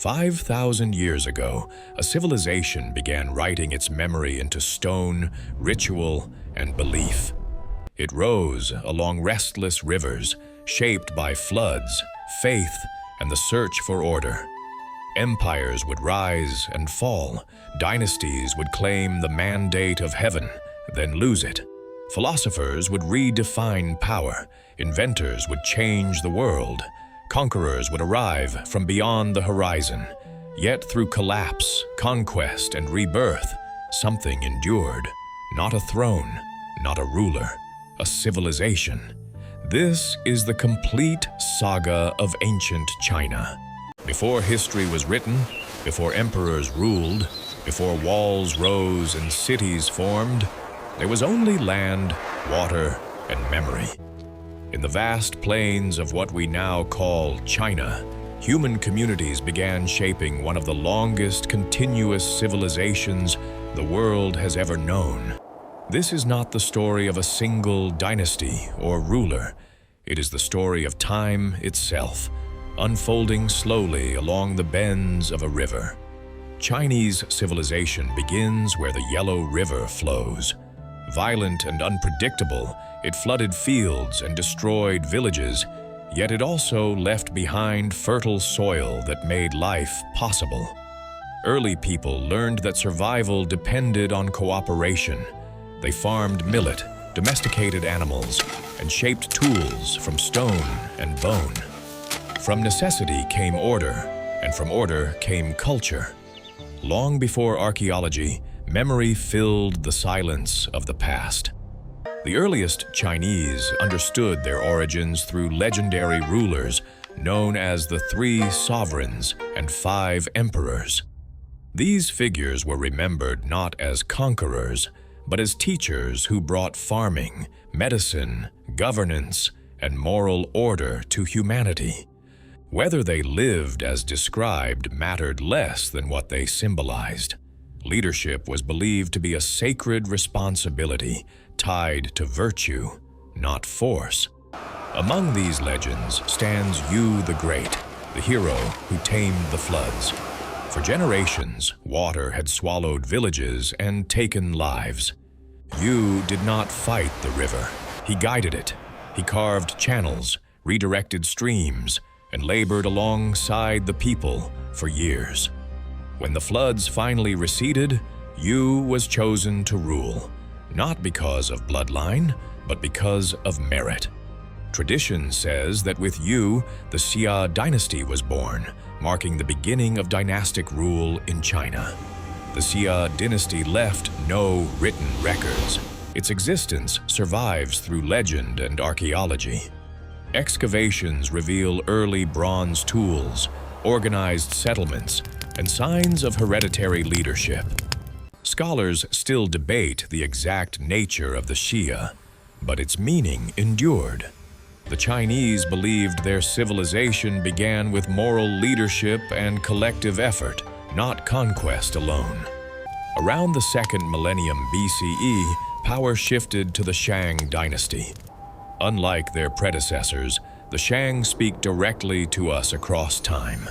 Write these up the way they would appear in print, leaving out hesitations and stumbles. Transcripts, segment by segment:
5,000 years ago, a civilization began writing its memory into stone, ritual, and belief. It rose along restless rivers, shaped by floods, faith, and the search for order. Empires would rise and fall. Dynasties would claim the mandate of heaven, then lose it. Philosophers would redefine power. Inventors would change the world. Conquerors would arrive from beyond the horizon. Yet through collapse, conquest, and rebirth, something endured. Not a throne, not a ruler, a civilization. This is the complete saga of ancient China. Before history was written, before emperors ruled, before walls rose and cities formed, there was only land, water, and memory. In the vast plains of what we now call China, human communities began shaping one of the longest continuous civilizations the world has ever known. This is not the story of a single dynasty or ruler. It is the story of time itself, unfolding slowly along the bends of a river. Chinese civilization begins where the Yellow River flows. Violent and unpredictable, it flooded fields and destroyed villages, yet it also left behind fertile soil that made life possible. Early people learned that survival depended on cooperation. They farmed millet, domesticated animals, and shaped tools from stone and bone. From necessity came order, and from order came culture. Long before archaeology, memory filled the silence of the past. The earliest Chinese understood their origins through legendary rulers known as the 3 sovereigns and 5 emperors. These figures were remembered not as conquerors, but as teachers who brought farming, medicine, governance, and moral order to humanity. Whether they lived as described mattered less than what they symbolized. Leadership was believed to be a sacred responsibility tied to virtue, not force. Among these legends stands Yu the Great, the hero who tamed the floods. For generations, water had swallowed villages and taken lives. Yu did not fight the river. He guided it. He carved channels, redirected streams, and labored alongside the people for years. When the floods finally receded, Yu was chosen to rule, not because of bloodline, but because of merit. Tradition says that with Yu, the Xia dynasty was born, marking the beginning of dynastic rule in China. The Xia dynasty left no written records. Its existence survives through legend and archaeology. Excavations reveal early bronze tools, organized settlements, and signs of hereditary leadership. Scholars still debate the exact nature of the Xia, but its meaning endured. The Chinese believed their civilization began with moral leadership and collective effort, not conquest alone. Around the 2nd millennium BCE, power shifted to the Shang dynasty. Unlike their predecessors, the Shang speak directly to us across time.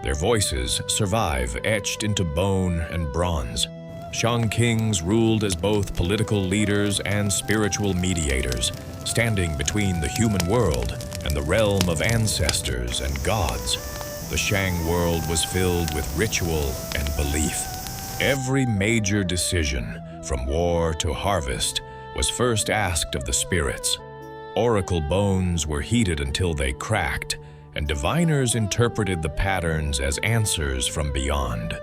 Their voices survive etched into bone and bronze. Shang kings ruled as both political leaders and spiritual mediators, standing between the human world and the realm of ancestors and gods. The Shang world was filled with ritual and belief. Every major decision, from war to harvest, was first asked of the spirits. Oracle bones were heated until they cracked, and diviners interpreted the patterns as answers from beyond.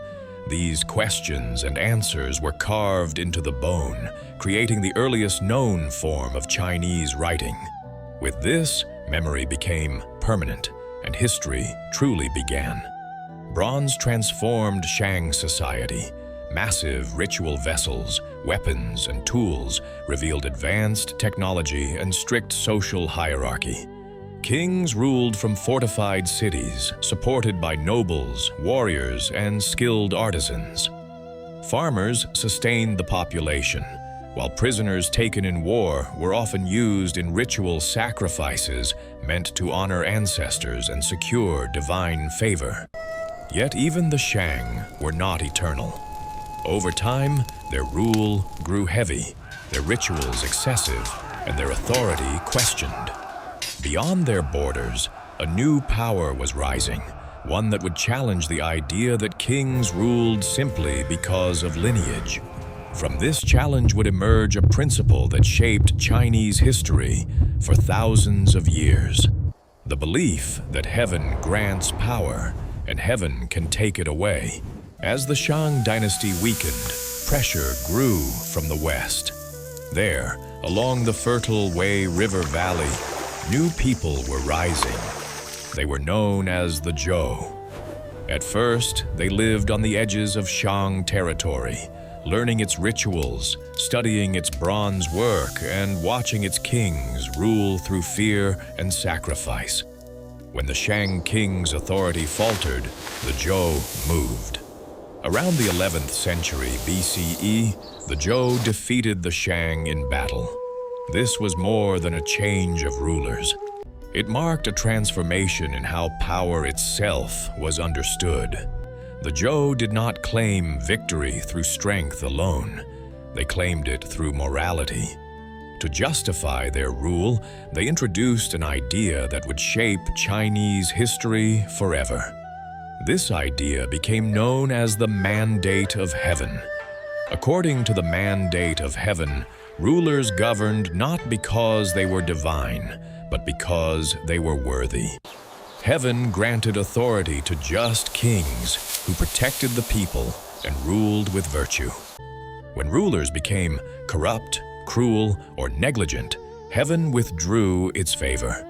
These questions and answers were carved into the bone, creating the earliest known form of Chinese writing. With this, memory became permanent, and history truly began. Bronze transformed Shang society. Massive ritual vessels, weapons, and tools revealed advanced technology and strict social hierarchy. Kings ruled from fortified cities, supported by nobles, warriors, and skilled artisans. Farmers sustained the population, while prisoners taken in war were often used in ritual sacrifices meant to honor ancestors and secure divine favor. Yet even the Shang were not eternal. Over time, their rule grew heavy, their rituals excessive, and their authority questioned. Beyond their borders, a new power was rising, one that would challenge the idea that kings ruled simply because of lineage. From this challenge would emerge a principle that shaped Chinese history for thousands of years. The belief that heaven grants power and heaven can take it away. As the Shang dynasty weakened, pressure grew from the west. There, along the fertile Wei River Valley, new people were rising. They were known as the Zhou. At first, they lived on the edges of Shang territory, learning its rituals, studying its bronze work, and watching its kings rule through fear and sacrifice. When the Shang king's authority faltered, the Zhou moved. Around the 11th century BCE, the Zhou defeated the Shang in battle. This was more than a change of rulers. It marked a transformation in how power itself was understood. The Zhou did not claim victory through strength alone. They claimed it through morality. To justify their rule, they introduced an idea that would shape Chinese history forever. This idea became known as the Mandate of Heaven. According to the Mandate of Heaven, rulers governed not because they were divine, but because they were worthy. Heaven granted authority to just kings who protected the people and ruled with virtue. When rulers became corrupt, cruel, or negligent, heaven withdrew its favor.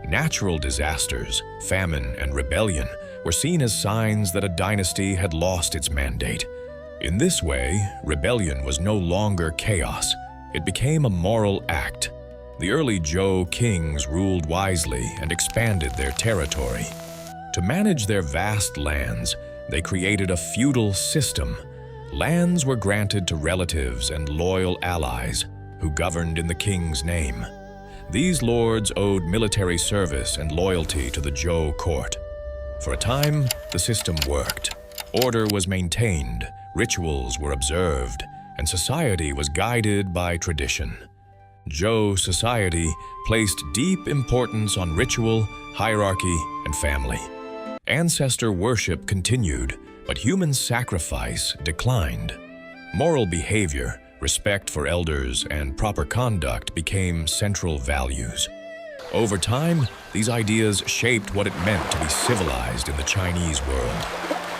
Natural disasters, famine, and rebellion were seen as signs that a dynasty had lost its mandate. In this way, rebellion was no longer chaos. It became a moral act. The early Zhou kings ruled wisely and expanded their territory. To manage their vast lands, they created a feudal system. Lands were granted to relatives and loyal allies who governed in the king's name. These lords owed military service and loyalty to the Zhou court. For a time, the system worked. Order was maintained, rituals were observed, and society was guided by tradition. Zhou society placed deep importance on ritual, hierarchy, and family. Ancestor worship continued, but human sacrifice declined. Moral behavior, respect for elders, and proper conduct became central values. Over time, these ideas shaped what it meant to be civilized in the Chinese world.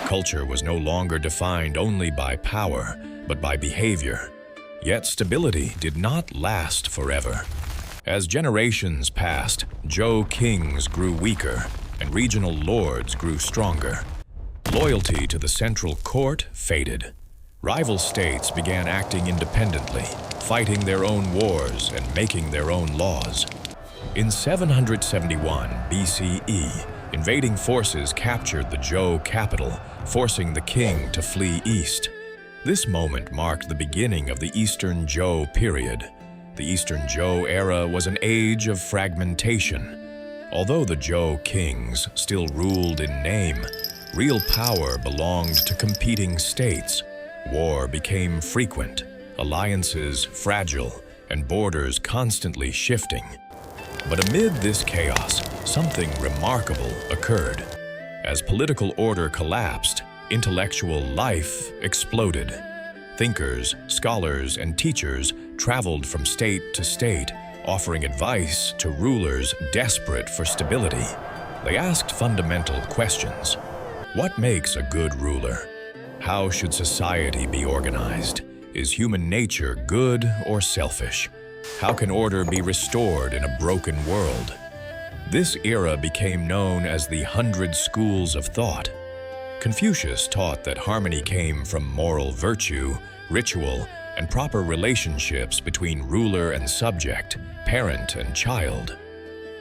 Culture was no longer defined only by power, but by behavior. Yet stability did not last forever. As generations passed, Zhou kings grew weaker and regional lords grew stronger. Loyalty to the central court faded. Rival states began acting independently, fighting their own wars and making their own laws. In 771 BCE, invading forces captured the Zhou capital, forcing the king to flee east. This moment marked the beginning of the Eastern Zhou period. The Eastern Zhou era was an age of fragmentation. Although the Zhou kings still ruled in name, real power belonged to competing states. War became frequent, alliances fragile, and borders constantly shifting. But amid this chaos, something remarkable occurred. As political order collapsed, intellectual life exploded. Thinkers, scholars, and teachers traveled from state to state, offering advice to rulers desperate for stability. They asked fundamental questions. What makes a good ruler? How should society be organized? Is human nature good or selfish? How can order be restored in a broken world? This era became known as the 100 Schools of Thought. Confucius taught that harmony came from moral virtue, ritual, and proper relationships between ruler and subject, parent and child.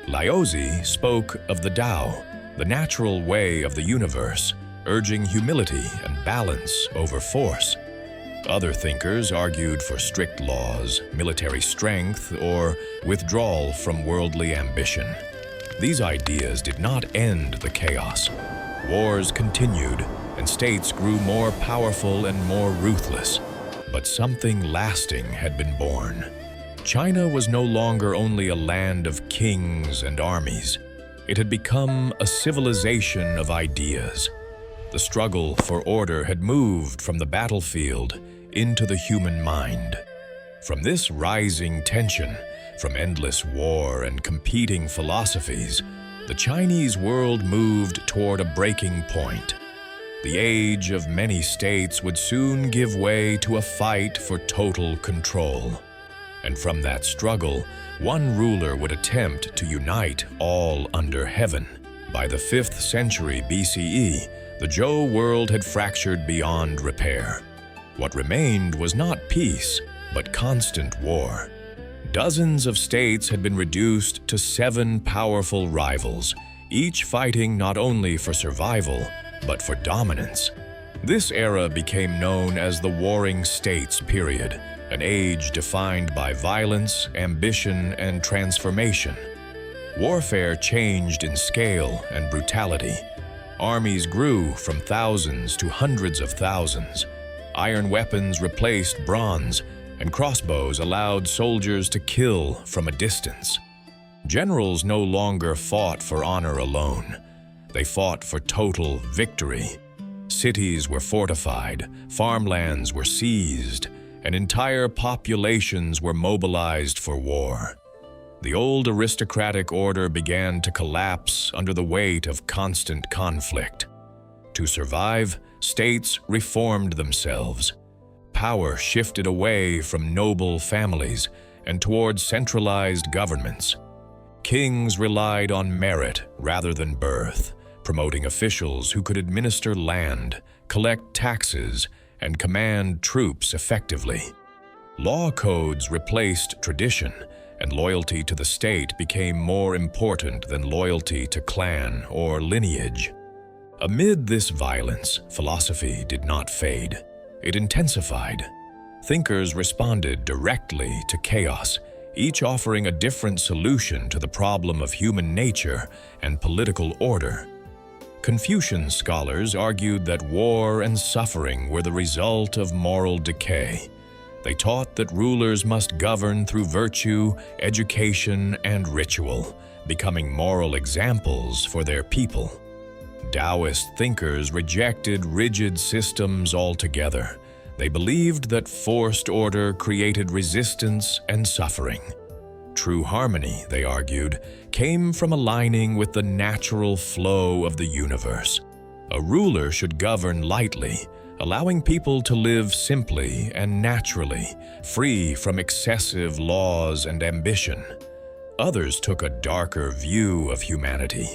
Laozi spoke of the Tao, the natural way of the universe, urging humility and balance over force. Other thinkers argued for strict laws, military strength, or withdrawal from worldly ambition. These ideas did not end the chaos. Wars continued, and states grew more powerful and more ruthless. But something lasting had been born. China was no longer only a land of kings and armies. It had become a civilization of ideas. The struggle for order had moved from the battlefield into the human mind. From this rising tension, from endless war and competing philosophies, the Chinese world moved toward a breaking point. The age of many states would soon give way to a fight for total control. And from that struggle, one ruler would attempt to unite all under heaven. By the 5th century BCE, the Zhou world had fractured beyond repair. What remained was not peace, but constant war. Dozens of states had been reduced to 7 powerful rivals, each fighting not only for survival, but for dominance. This era became known as the Warring States period, an age defined by violence, ambition, and transformation. Warfare changed in scale and brutality. Armies grew from thousands to hundreds of thousands. Iron weapons replaced bronze, and crossbows allowed soldiers to kill from a distance. Generals no longer fought for honor alone. They fought for total victory. Cities were fortified, farmlands were seized, and entire populations were mobilized for war. The old aristocratic order began to collapse under the weight of constant conflict. To survive, states reformed themselves. Power shifted away from noble families and toward centralized governments. Kings relied on merit rather than birth, promoting officials who could administer land, collect taxes, and command troops effectively. Law codes replaced tradition, and loyalty to the state became more important than loyalty to clan or lineage. Amid this violence, philosophy did not fade. It intensified. Thinkers responded directly to chaos, each offering a different solution to the problem of human nature and political order. Confucian scholars argued that war and suffering were the result of moral decay. They taught that rulers must govern through virtue, education, and ritual, becoming moral examples for their people. Taoist thinkers rejected rigid systems altogether. They believed that forced order created resistance and suffering. True harmony, they argued, came from aligning with the natural flow of the universe. A ruler should govern lightly, allowing people to live simply and naturally, free from excessive laws and ambition. Others took a darker view of humanity.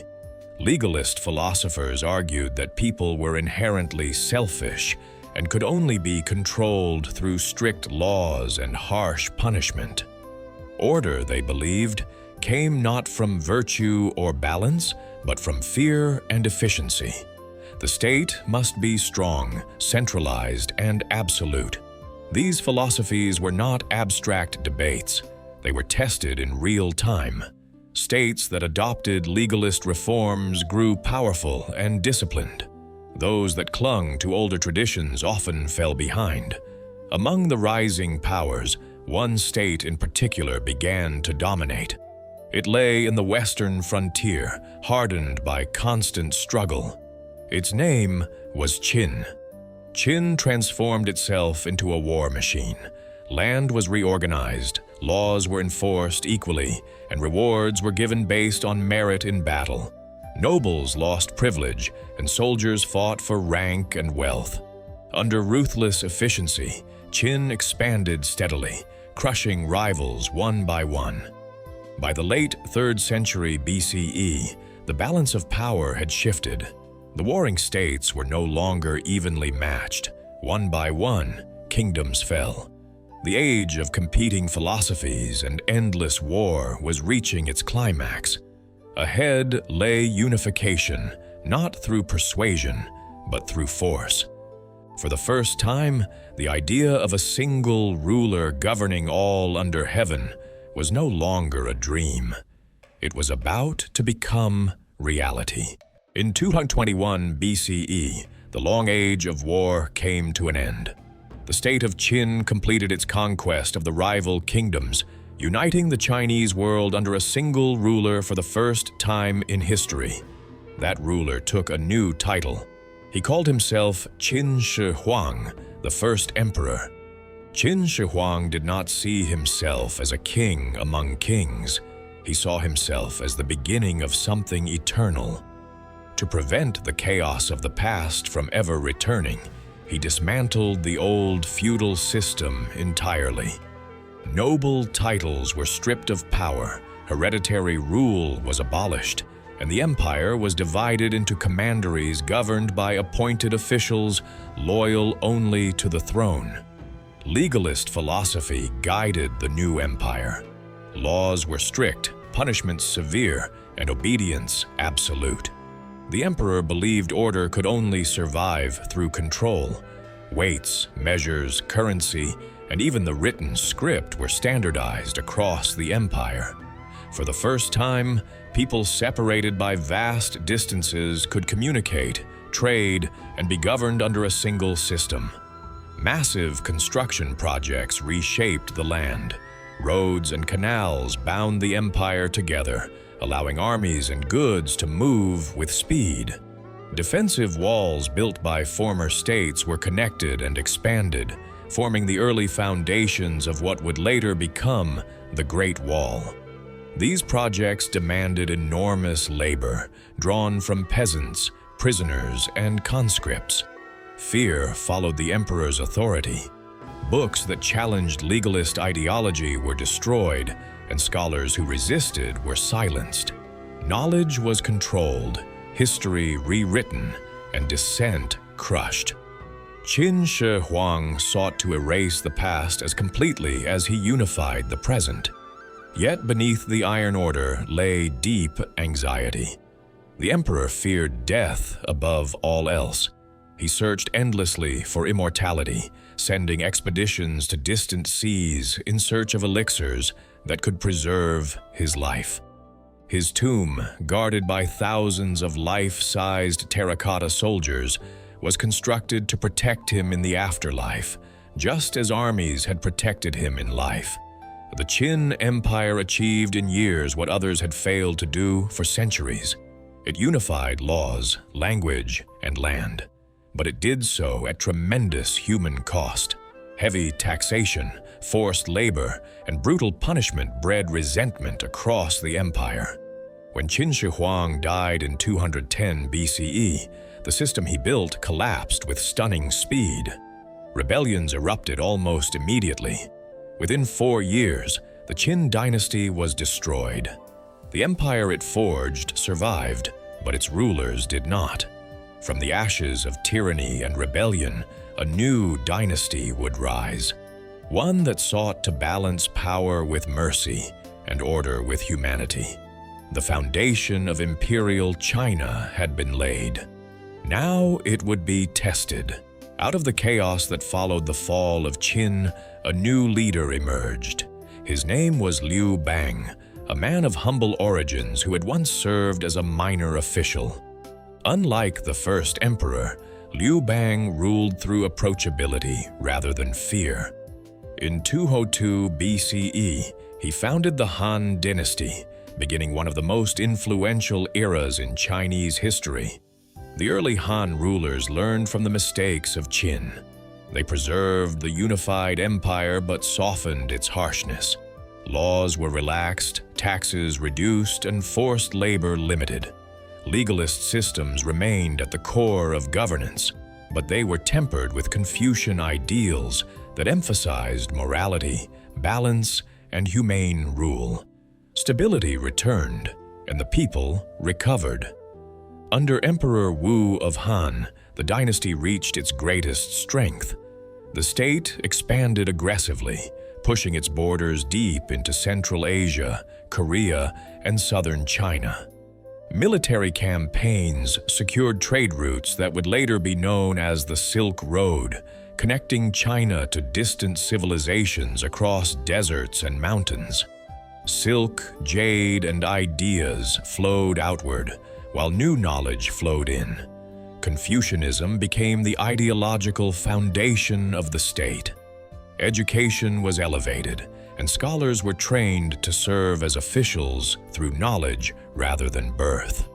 Legalist philosophers argued that people were inherently selfish and could only be controlled through strict laws and harsh punishment. Order, they believed, came not from virtue or balance, but from fear and efficiency. The state must be strong, centralized, and absolute. These philosophies were not abstract debates. They were tested in real time. States that adopted legalist reforms grew powerful and disciplined. Those that clung to older traditions often fell behind. Among the rising powers, one state in particular began to dominate. It lay in the western frontier, hardened by constant struggle. Its name was Qin. Qin transformed itself into a war machine. Land was reorganized, laws were enforced equally, and rewards were given based on merit in battle. Nobles lost privilege, and soldiers fought for rank and wealth. Under ruthless efficiency, Qin expanded steadily, crushing rivals one by one. By the late 3rd century BCE, the balance of power had shifted. The warring states were no longer evenly matched. One by one, kingdoms fell. The age of competing philosophies and endless war was reaching its climax. Ahead lay unification, not through persuasion, but through force. For the first time, the idea of a single ruler governing all under heaven was no longer a dream. It was about to become reality. In 221 BCE, the long age of war came to an end. The state of Qin completed its conquest of the rival kingdoms, uniting the Chinese world under a single ruler for the first time in history. That ruler took a new title. He called himself Qin Shi Huang, the first emperor. Qin Shi Huang did not see himself as a king among kings. He saw himself as the beginning of something eternal. To prevent the chaos of the past from ever returning, he dismantled the old feudal system entirely. Noble titles were stripped of power, hereditary rule was abolished, and the empire was divided into commanderies governed by appointed officials loyal only to the throne. Legalist philosophy guided the new empire. Laws were strict, punishments severe, and obedience absolute. The emperor believed order could only survive through control. Weights, measures, currency, and even the written script were standardized across the empire. For the first time, people separated by vast distances could communicate, trade, and be governed under a single system. Massive construction projects reshaped the land. Roads and canals bound the empire together, allowing armies and goods to move with speed. Defensive walls built by former states were connected and expanded, forming the early foundations of what would later become the Great Wall. These projects demanded enormous labor, drawn from peasants, prisoners, and conscripts. Fear followed the emperor's authority. Books that challenged legalist ideology were destroyed, and scholars who resisted were silenced. Knowledge was controlled, history rewritten, and dissent crushed. Qin Shi Huang sought to erase the past as completely as he unified the present. Yet beneath the Iron Order lay deep anxiety. The emperor feared death above all else. He searched endlessly for immortality, sending expeditions to distant seas in search of elixirs that could preserve his life. His tomb, guarded by thousands of life-sized terracotta soldiers, was constructed to protect him in the afterlife, just as armies had protected him in life. The Qin Empire achieved in years what others had failed to do for centuries. It unified laws, language, and land. But it did so at tremendous human cost. Heavy taxation, forced labor, and brutal punishment bred resentment across the empire. When Qin Shi Huang died in 210 BCE, the system he built collapsed with stunning speed. Rebellions erupted almost immediately. Within 4 years, the Qin dynasty was destroyed. The empire it forged survived, but its rulers did not. From the ashes of tyranny and rebellion, a new dynasty would rise. One that sought to balance power with mercy and order with humanity. The foundation of imperial China had been laid. Now it would be tested. Out of the chaos that followed the fall of Qin, a new leader emerged. His name was Liu Bang, a man of humble origins who had once served as a minor official. Unlike the first emperor, Liu Bang ruled through approachability rather than fear. In 202 BCE, he founded the Han Dynasty, beginning one of the most influential eras in Chinese history. The early Han rulers learned from the mistakes of Qin. They preserved the unified empire but softened its harshness. Laws were relaxed, taxes reduced, and forced labor limited. Legalist systems remained at the core of governance, but they were tempered with Confucian ideals that emphasized morality, balance, and humane rule. Stability returned, and the people recovered. Under Emperor Wu of Han, the dynasty reached its greatest strength. The state expanded aggressively, pushing its borders deep into Central Asia, Korea, and southern China. Military campaigns secured trade routes that would later be known as the Silk Road, connecting China to distant civilizations across deserts and mountains. Silk, jade, and ideas flowed outward, while new knowledge flowed in. Confucianism became the ideological foundation of the state. Education was elevated, and scholars were trained to serve as officials through knowledge rather than birth.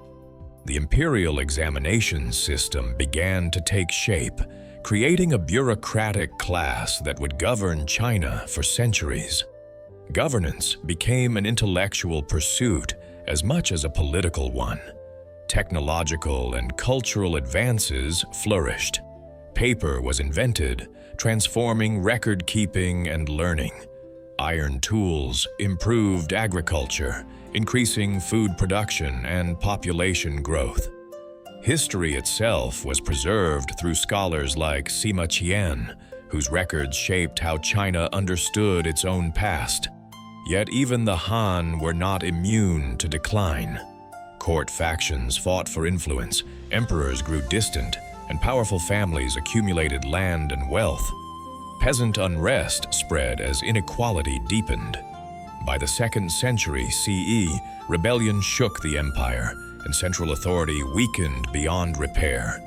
The imperial examination system began to take shape, creating a bureaucratic class that would govern China for centuries. Governance became an intellectual pursuit as much as a political one. Technological and cultural advances flourished. Paper was invented, transforming record-keeping and learning. Iron tools improved agriculture, increasing food production and population growth. History itself was preserved through scholars like Sima Qian, whose records shaped how China understood its own past. Yet even the Han were not immune to decline. Court factions fought for influence, emperors grew distant, and powerful families accumulated land and wealth. Peasant unrest spread as inequality deepened. By the 2nd century CE, rebellion shook the empire, and central authority weakened beyond repair.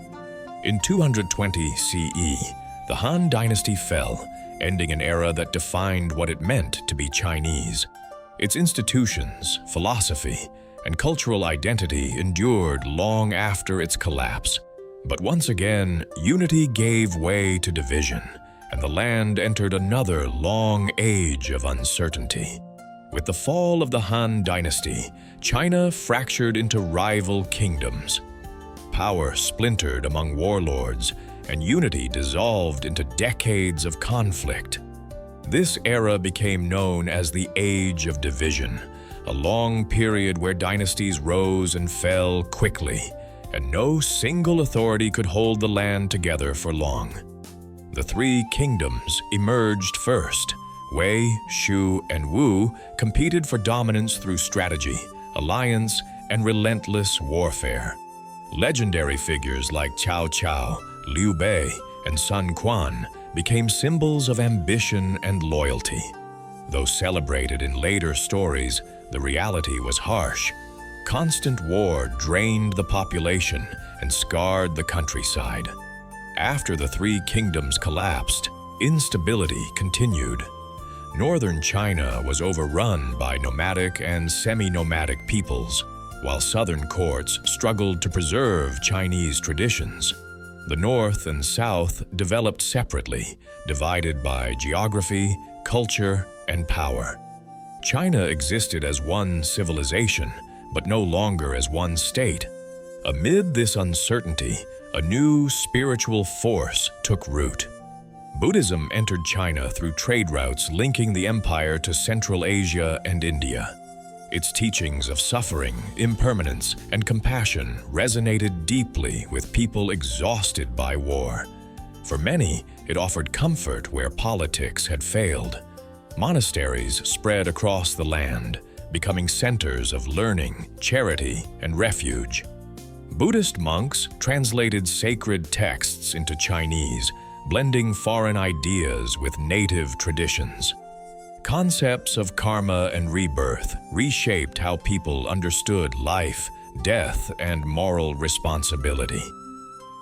In 220 CE, the Han Dynasty fell, ending an era that defined what it meant to be Chinese. Its institutions, philosophy, and cultural identity endured long after its collapse. But once again, unity gave way to division, and the land entered another long age of uncertainty. With the fall of the Han Dynasty, China fractured into rival kingdoms. Power splintered among warlords, and unity dissolved into decades of conflict. This era became known as the Age of Division, a long period where dynasties rose and fell quickly, and no single authority could hold the land together for long. The three kingdoms emerged first. Wei, Shu, and Wu competed for dominance through strategy, alliance, and relentless warfare. Legendary figures like Cao Cao, Liu Bei, and Sun Quan became symbols of ambition and loyalty. Though celebrated in later stories, the reality was harsh. Constant war drained the population and scarred the countryside. After the three kingdoms collapsed, instability continued. Northern China was overrun by nomadic and semi-nomadic peoples, while southern courts struggled to preserve Chinese traditions. The north and south developed separately, divided by geography, culture, and power. China existed as one civilization, but no longer as one state. Amid this uncertainty, a new spiritual force took root. Buddhism entered China through trade routes linking the empire to Central Asia and India. Its teachings of suffering, impermanence, and compassion resonated deeply with people exhausted by war. For many, it offered comfort where politics had failed. Monasteries spread across the land, becoming centers of learning, charity, and refuge. Buddhist monks translated sacred texts into Chinese, blending foreign ideas with native traditions. Concepts of karma and rebirth reshaped how people understood life, death, and moral responsibility.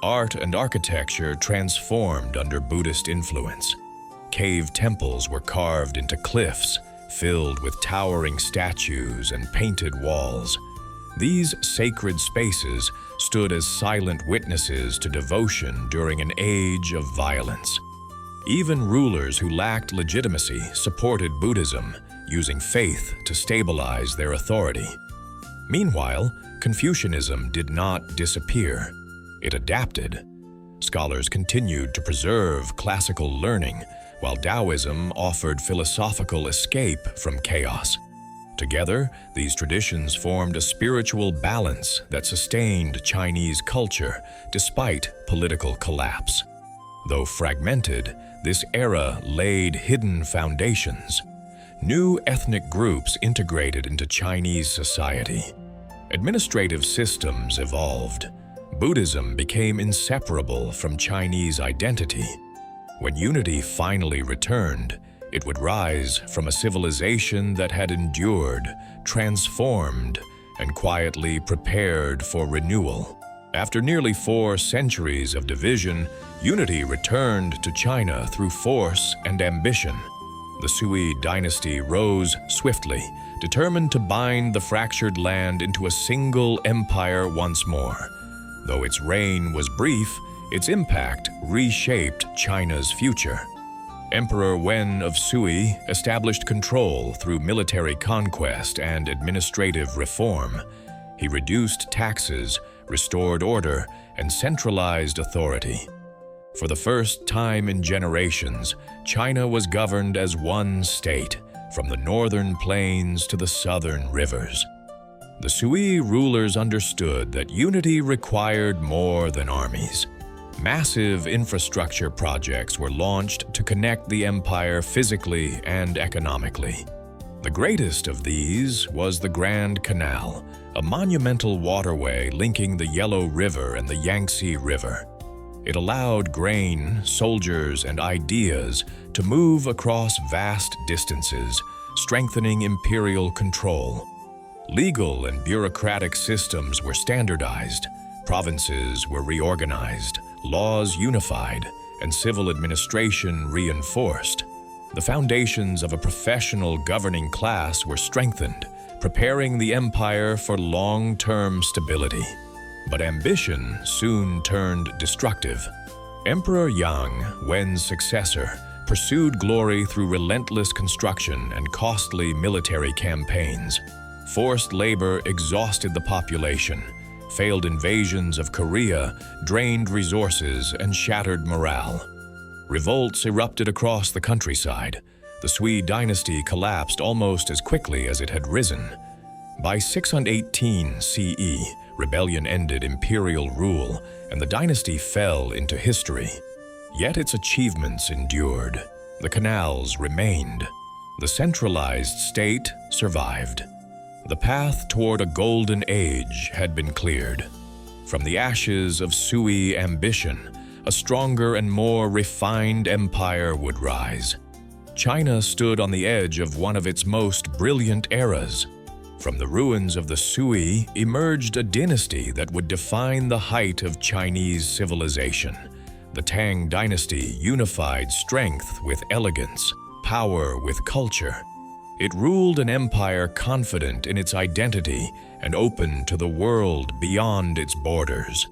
Art and architecture transformed under Buddhist influence. Cave temples were carved into cliffs, filled with towering statues and painted walls. These sacred spaces stood as silent witnesses to devotion during an age of violence. Even rulers who lacked legitimacy supported Buddhism, using faith to stabilize their authority. Meanwhile, Confucianism did not disappear. It adapted. Scholars continued to preserve classical learning, while Taoism offered philosophical escape from chaos. Together, these traditions formed a spiritual balance that sustained Chinese culture despite political collapse. Though fragmented, this era laid hidden foundations. New ethnic groups integrated into Chinese society. Administrative systems evolved. Buddhism became inseparable from Chinese identity. When unity finally returned, it would rise from a civilization that had endured, transformed, and quietly prepared for renewal. After nearly 4 centuries of division, unity returned to China through force and ambition. The Sui dynasty rose swiftly, determined to bind the fractured land into a single empire once more. Though its reign was brief, its impact reshaped China's future. Emperor Wen of Sui established control through military conquest and administrative reform. He reduced taxes, restored order, and centralized authority. For the first time in generations, China was governed as one state, from the northern plains to the southern rivers. The Sui rulers understood that unity required more than armies. Massive infrastructure projects were launched to connect the empire physically and economically. The greatest of these was the Grand Canal, a monumental waterway linking the Yellow River and the Yangtze River. It allowed grain, soldiers, and ideas to move across vast distances, strengthening imperial control. Legal and bureaucratic systems were standardized, provinces were reorganized, laws unified, and civil administration reinforced. The foundations of a professional governing class were strengthened, preparing the empire for long-term stability. But ambition soon turned destructive. Emperor Yang, Wen's successor, pursued glory through relentless construction and costly military campaigns. Forced labor exhausted the population. Failed invasions of Korea drained resources and shattered morale. Revolts erupted across the countryside. The Sui dynasty collapsed almost as quickly as it had risen. By 618 CE, rebellion ended imperial rule, and the dynasty fell into history. Yet its achievements endured. The canals remained. The centralized state survived. The path toward a golden age had been cleared. From the ashes of Sui ambition, a stronger and more refined empire would rise. China stood on the edge of one of its most brilliant eras. From the ruins of the Sui emerged a dynasty that would define the height of Chinese civilization. The Tang dynasty unified strength with elegance, power with culture. It ruled an empire confident in its identity and open to the world beyond its borders.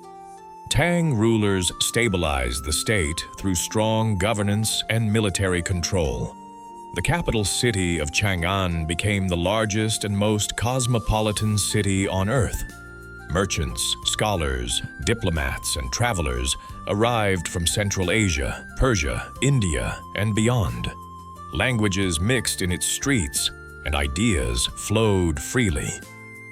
Tang rulers stabilized the state through strong governance and military control. The capital city of Chang'an became the largest and most cosmopolitan city on earth. Merchants, scholars, diplomats, and travelers arrived from Central Asia, Persia, India, and beyond. Languages mixed in its streets, and ideas flowed freely.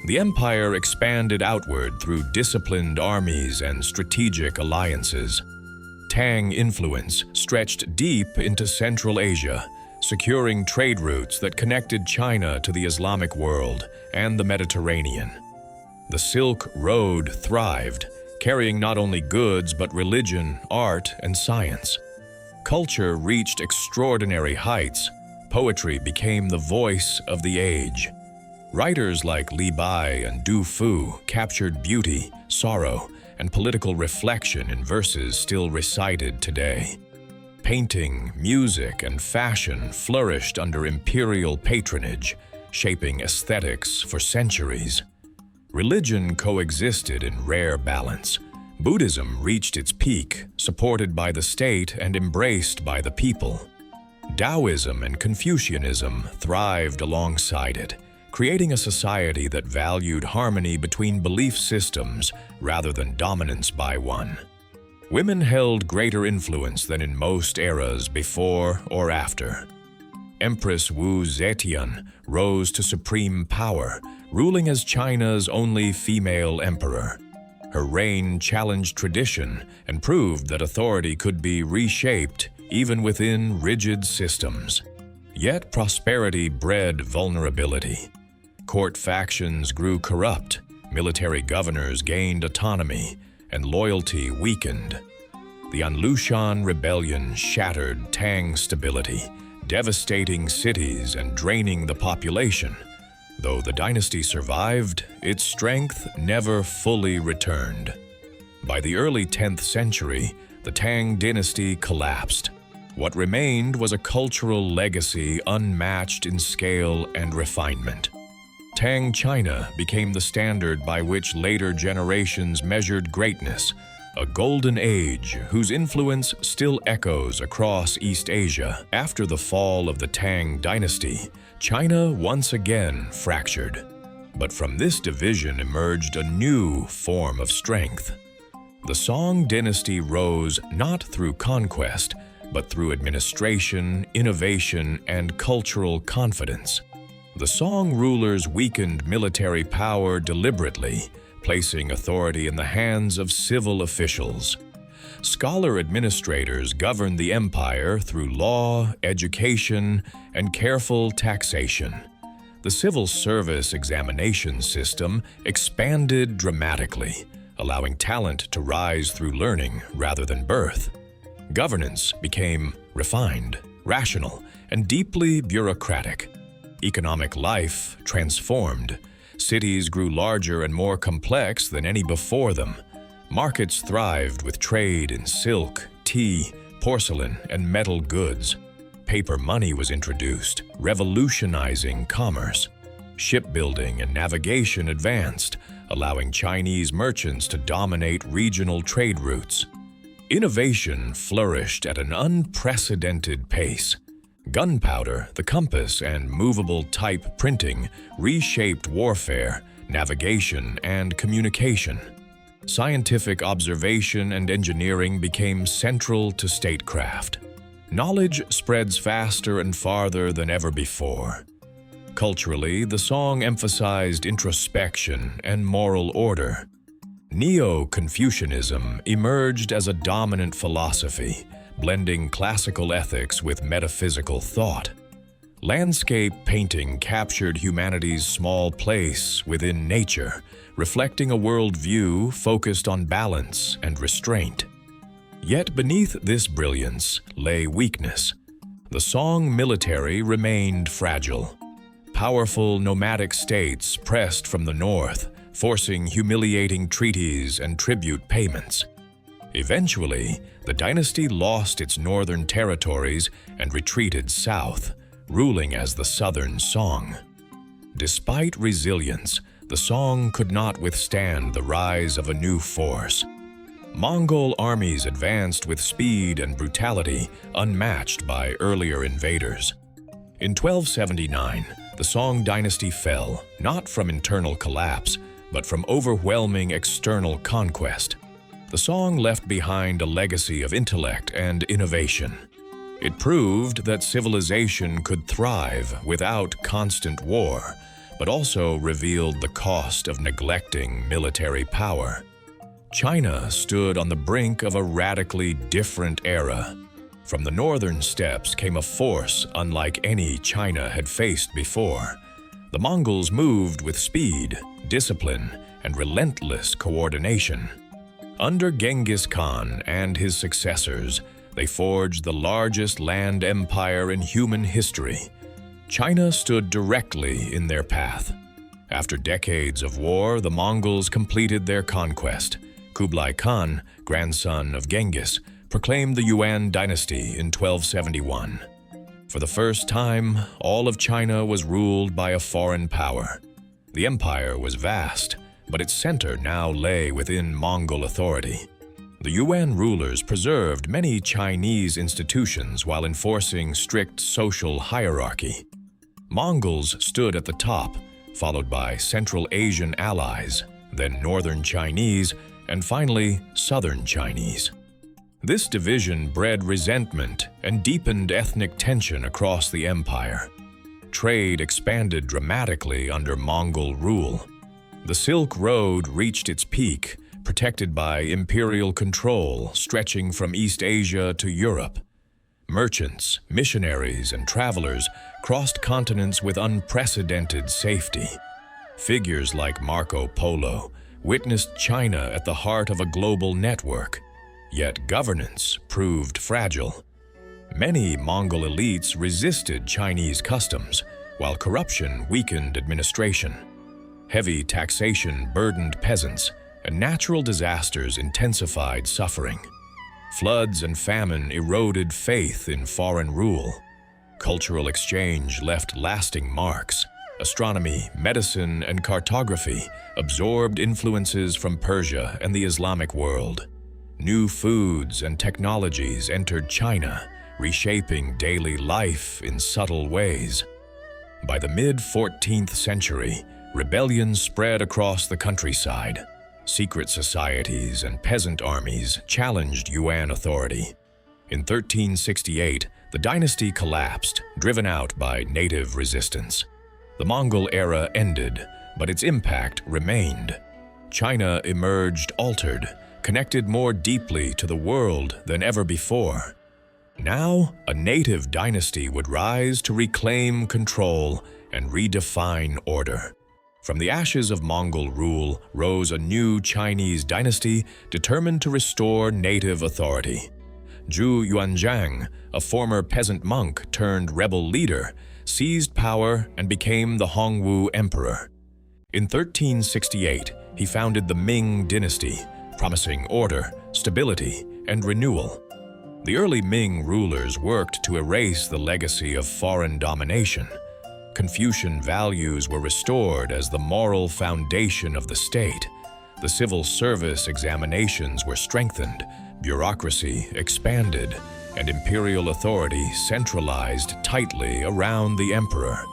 The empire expanded outward through disciplined armies and strategic alliances. Tang influence stretched deep into Central Asia, securing trade routes that connected China to the Islamic world and the Mediterranean. The Silk Road thrived, carrying not only goods but religion, art, and science. Culture reached extraordinary heights. Poetry became the voice of the age. Writers like Li Bai and Du Fu captured beauty, sorrow, and political reflection in verses still recited today. Painting, music, and fashion flourished under imperial patronage, shaping aesthetics for centuries. Religion coexisted in rare balance. Buddhism reached its peak, supported by the state and embraced by the people. Taoism and Confucianism thrived alongside it, creating a society that valued harmony between belief systems rather than dominance by one. Women held greater influence than in most eras before or after. Empress Wu Zetian rose to supreme power, ruling as China's only female emperor. Her reign challenged tradition and proved that authority could be reshaped even within rigid systems. Yet prosperity bred vulnerability. Court factions grew corrupt, military governors gained autonomy, and loyalty weakened. The Anlushan rebellion shattered Tang stability, devastating cities and draining the population. Though the dynasty survived, its strength never fully returned. By the early 10th century, the Tang dynasty collapsed. What remained was a cultural legacy unmatched in scale and refinement. Tang China became the standard by which later generations measured greatness, a golden age whose influence still echoes across East Asia. After the fall of the Tang dynasty, China once again fractured. But from this division emerged a new form of strength. The Song dynasty rose not through conquest, but through administration, innovation, and cultural confidence. The Song rulers weakened military power deliberately, placing authority in the hands of civil officials. Scholar administrators governed the empire through law, education, and careful taxation. The civil service examination system expanded dramatically, allowing talent to rise through learning rather than birth. Governance became refined, rational, and deeply bureaucratic. Economic life transformed. Cities grew larger and more complex than any before them. Markets thrived with trade in silk, tea, porcelain, and metal goods. Paper money was introduced, revolutionizing commerce. Shipbuilding and navigation advanced, allowing Chinese merchants to dominate regional trade routes. Innovation flourished at an unprecedented pace. Gunpowder, the compass, and movable type printing reshaped warfare, navigation, and communication. Scientific observation and engineering became central to statecraft. Knowledge spreads faster and farther than ever before. Culturally, the Song emphasized introspection and moral order. Neo-Confucianism emerged as a dominant philosophy, blending classical ethics with metaphysical thought. Landscape painting captured humanity's small place within nature, reflecting a worldview focused on balance and restraint. Yet beneath this brilliance lay weakness. The Song military remained fragile. Powerful nomadic states pressed from the north, forcing humiliating treaties and tribute payments. Eventually, the dynasty lost its northern territories and retreated south, ruling as the Southern Song. Despite resilience, the Song could not withstand the rise of a new force. Mongol armies advanced with speed and brutality unmatched by earlier invaders. In 1279, the Song dynasty fell, not from internal collapse, but from overwhelming external conquest. The Song left behind a legacy of intellect and innovation. It proved that civilization could thrive without constant war, but also revealed the cost of neglecting military power. China stood on the brink of a radically different era. From the northern steppes came a force unlike any China had faced before. The Mongols moved with speed, discipline, and relentless coordination. Under Genghis Khan and his successors, they forged the largest land empire in human history. China stood directly in their path. After decades of war, the Mongols completed their conquest. Kublai Khan, grandson of Genghis, proclaimed the Yuan dynasty in 1271. For the first time, all of China was ruled by a foreign power. The empire was vast, but its center now lay within Mongol authority. The Yuan rulers preserved many Chinese institutions while enforcing strict social hierarchy. Mongols stood at the top, followed by Central Asian allies, then Northern Chinese, and finally Southern Chinese. This division bred resentment and deepened ethnic tension across the empire. Trade expanded dramatically under Mongol rule. The Silk Road reached its peak, protected by imperial control stretching from East Asia to Europe. Merchants, missionaries, and travelers crossed continents with unprecedented safety. Figures like Marco Polo witnessed China at the heart of a global network, yet governance proved fragile. Many Mongol elites resisted Chinese customs, while corruption weakened administration. Heavy taxation burdened peasants, and natural disasters intensified suffering. Floods and famine eroded faith in foreign rule. Cultural exchange left lasting marks. Astronomy, medicine, and cartography absorbed influences from Persia and the Islamic world. New foods and technologies entered China, reshaping daily life in subtle ways. By the mid-14th century, rebellions spread across the countryside. Secret societies and peasant armies challenged Yuan authority. In 1368, the dynasty collapsed, driven out by native resistance. The Mongol era ended, but its impact remained. China emerged altered, connected more deeply to the world than ever before. Now, a native dynasty would rise to reclaim control and redefine order. From the ashes of Mongol rule rose a new Chinese dynasty determined to restore native authority. Zhou Yuanzhang, a former peasant monk turned rebel leader, seized power and became the Hongwu emperor. In 1368, he founded the Ming dynasty, promising order, stability, and renewal. The early Ming rulers worked to erase the legacy of foreign domination. Confucian values were restored as the moral foundation of the state. The civil service examinations were strengthened, bureaucracy expanded, and imperial authority centralized tightly around the emperor.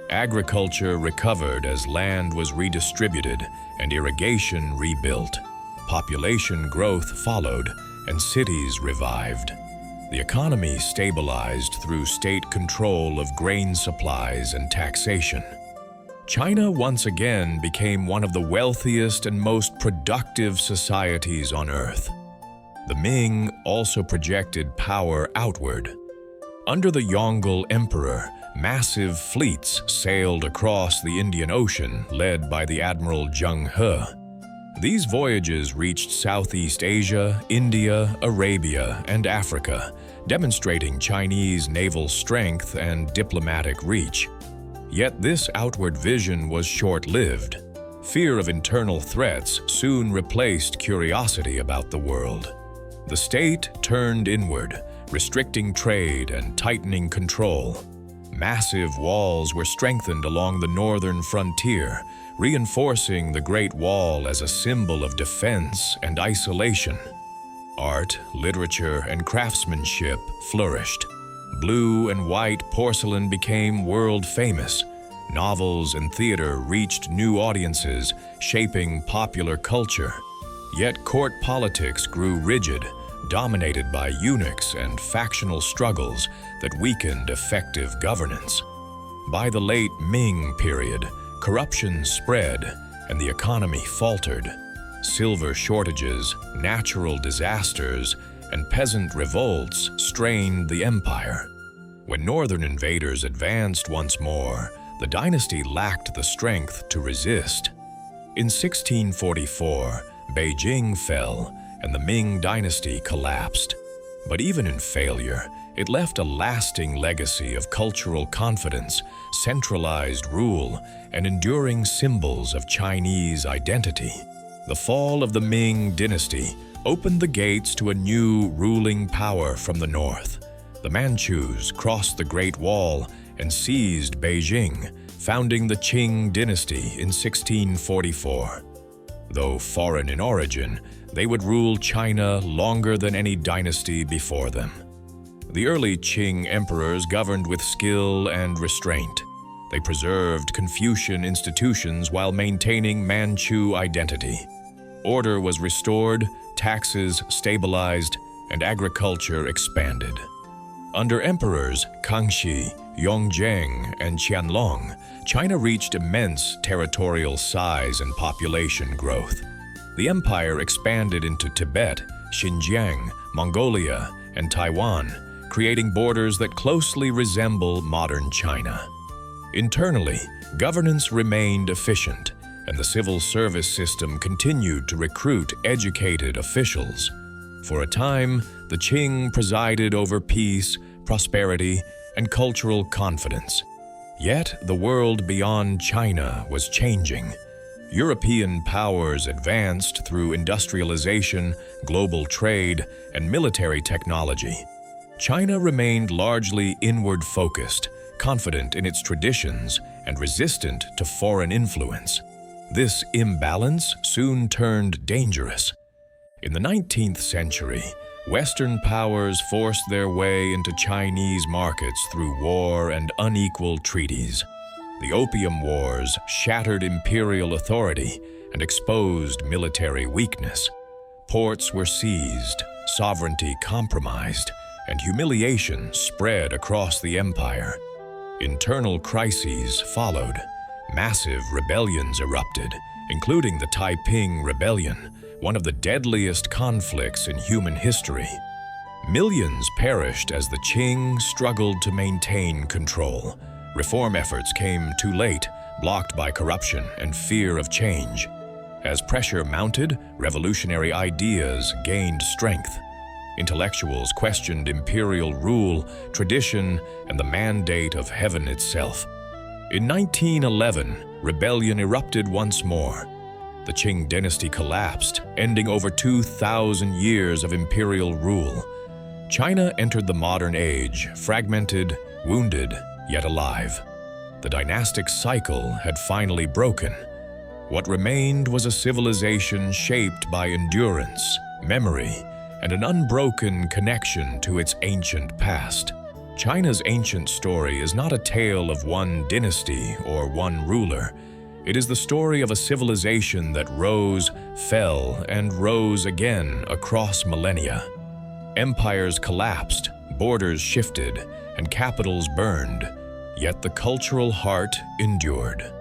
Agriculture recovered as land was redistributed and irrigation rebuilt. Population growth followed, and cities revived. The economy stabilized through state control of grain supplies and taxation. China once again became one of the wealthiest and most productive societies on Earth. The Ming also projected power outward. Under the Yongle Emperor, massive fleets sailed across the Indian Ocean, led by the Admiral Genghis. These voyages reached Southeast Asia, India, Arabia, and Africa, demonstrating Chinese naval strength and diplomatic reach. Yet this outward vision was short-lived. Fear of internal threats soon replaced curiosity about the world. The state turned inward, restricting trade and tightening control. Massive walls were strengthened along the northern frontier, reinforcing the Great Wall as a symbol of defense and isolation. Art, literature, and craftsmanship flourished. Blue and white porcelain became world-famous. Novels and theater reached new audiences, shaping popular culture. Yet court politics grew rigid, dominated by eunuchs and factional struggles that weakened effective governance. By the late Ming period, corruption spread and the economy faltered. Silver shortages, natural disasters, and peasant revolts strained the empire. When northern invaders advanced once more, the dynasty lacked the strength to resist. In 1644, Beijing fell and the Ming dynasty collapsed. But even in failure, it left a lasting legacy of cultural confidence, centralized rule, and enduring symbols of Chinese identity. The fall of the Ming dynasty opened the gates to a new ruling power from the north. The Manchus crossed the Great Wall and seized Beijing, founding the Qing dynasty in 1644. Though foreign in origin, they would rule China longer than any dynasty before them. The early Qing emperors governed with skill and restraint. They preserved Confucian institutions while maintaining Manchu identity. Order was restored, taxes stabilized, and agriculture expanded. Under emperors Kangxi, Yongzheng, and Qianlong, China reached immense territorial size and population growth. The empire expanded into Tibet, Xinjiang, Mongolia, and Taiwan, creating borders that closely resemble modern China. Internally, governance remained efficient, and the civil service system continued to recruit educated officials. For a time, the Qing presided over peace, prosperity, and cultural confidence. Yet the world beyond China was changing. European powers advanced through industrialization, global trade, and military technology. China remained largely inward-focused, confident in its traditions, and resistant to foreign influence. This imbalance soon turned dangerous. In the 19th century, Western powers forced their way into Chinese markets through war and unequal treaties. The Opium Wars shattered imperial authority and exposed military weakness. Ports were seized, sovereignty compromised, and humiliation spread across the empire. Internal crises followed. Massive rebellions erupted, including the Taiping Rebellion, one of the deadliest conflicts in human history. Millions perished as the Qing struggled to maintain control. Reform efforts came too late, blocked by corruption and fear of change. As pressure mounted, revolutionary ideas gained strength. Intellectuals questioned imperial rule, tradition, and the mandate of heaven itself. In 1911, rebellion erupted once more. The Qing dynasty collapsed, ending over 2,000 years of imperial rule. China entered the modern age, fragmented, wounded, yet alive. The dynastic cycle had finally broken. What remained was a civilization shaped by endurance, memory, and an unbroken connection to its ancient past. China's ancient story is not a tale of one dynasty or one ruler. It is the story of a civilization that rose, fell, and rose again across millennia. Empires collapsed, borders shifted, and capitals burned, yet the cultural heart endured.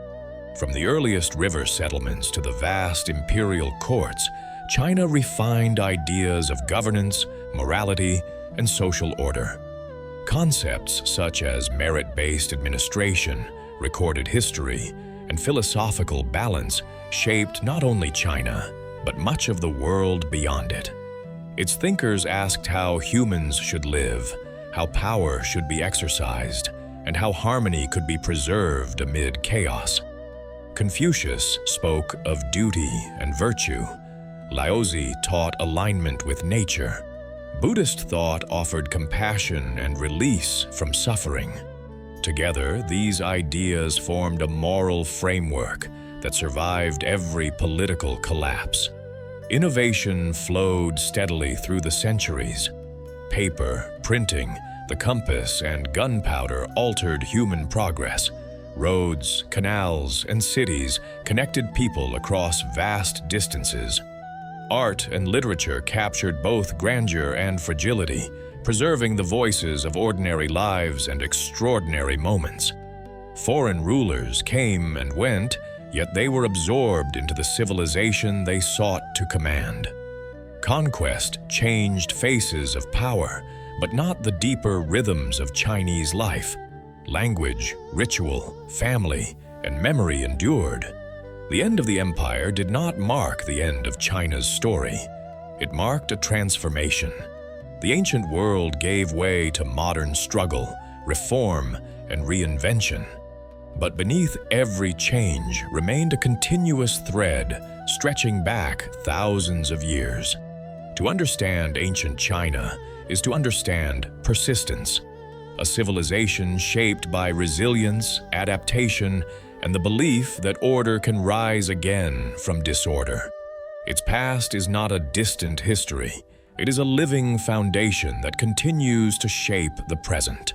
From the earliest river settlements to the vast imperial courts, China refined ideas of governance, morality, and social order. Concepts such as merit-based administration, recorded history, and philosophical balance shaped not only China, but much of the world beyond it. Its thinkers asked how humans should live, how power should be exercised, and how harmony could be preserved amid chaos. Confucius spoke of duty and virtue. Laozi taught alignment with nature. Buddhist thought offered compassion and release from suffering. Together, these ideas formed a moral framework that survived every political collapse. Innovation flowed steadily through the centuries. Paper, printing, the compass, and gunpowder altered human progress. Roads, canals, and cities connected people across vast distances. Art and literature captured both grandeur and fragility, preserving the voices of ordinary lives and extraordinary moments. Foreign rulers came and went, yet they were absorbed into the civilization they sought to command. Conquest changed faces of power, but not the deeper rhythms of Chinese life. Language, ritual, family, and memory endured. The end of the empire did not mark the end of China's story. It marked a transformation. The ancient world gave way to modern struggle, reform, and reinvention. But beneath every change remained a continuous thread stretching back thousands of years. To understand ancient China is to understand persistence, a civilization shaped by resilience, adaptation, and the belief that order can rise again from disorder. Its past is not a distant history. It is a living foundation that continues to shape the present.